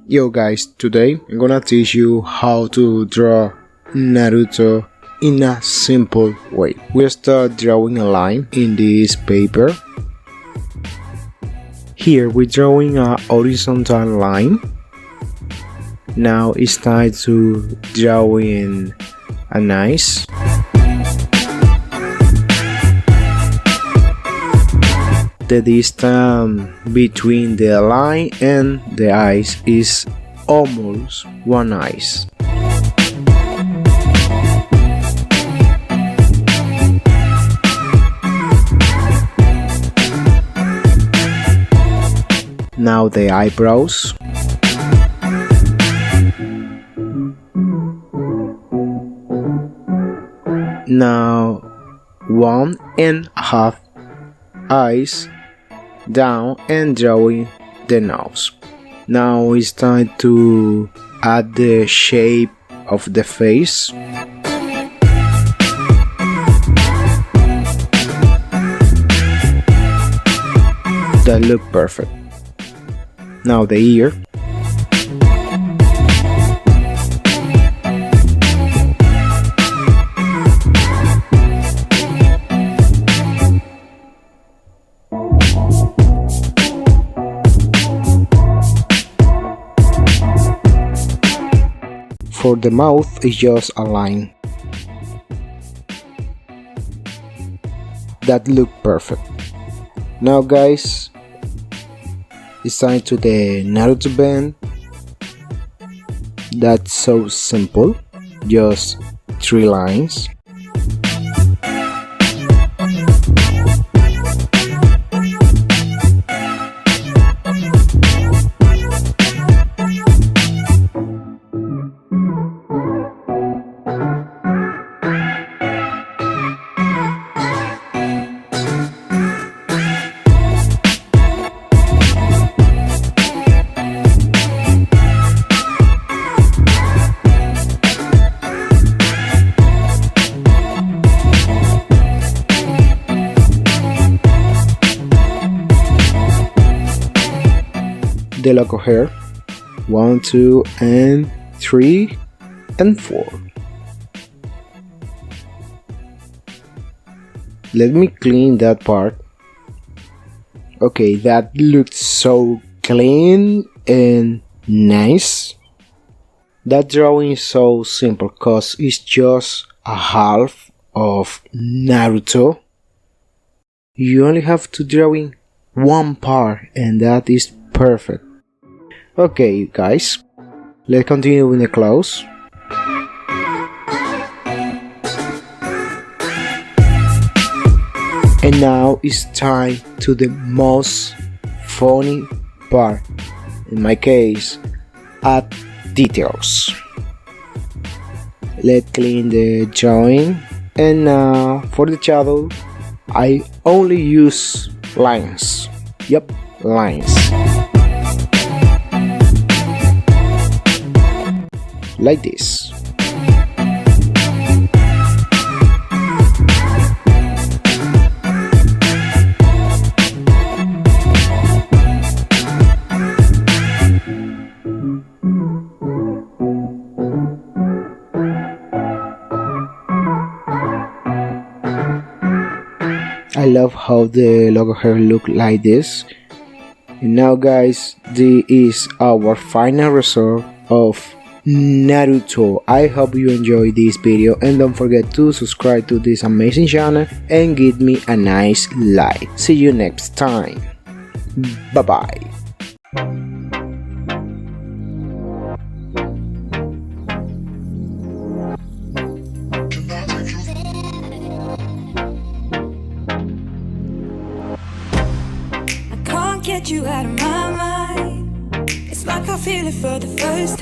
Yo guys, today I'm gonna teach you how to draw Naruto in a simple way. We'll start drawing a line in this paper. Here we're drawing a horizontal line. Now it's time to draw in an eyes. The distance between the line and the eyes is almost one eyes. Now the eyebrows. Now 1.5 eyes down and drawing the nose. Now it's time to add the shape of the face. That look perfect. Now the ear. For the mouth is just a line. That look perfect. Now guys, it's time to the Naruto band. That's so simple, just 3 lines. The logo hair 1, 2, and 3, and 4. Let me clean that part. Okay, that looks so clean and nice. That drawing is so simple cause it's just a half of Naruto. You only have to draw in one part and that is perfect. Okay guys, let's continue with the clothes. And now it's time to the most funny part. In my case, add details. Let's clean the drawing. And now for the shadow, I only use lines. Yep, lines. Like this. I love how the logo hair look like this. And now guys, this is our final result of Naruto. I hope you enjoyed this video and don't forget to subscribe to this amazing channel and give me a nice like. See you next time. Bye bye. Get you out of my mind. It's like I feel it for the first time.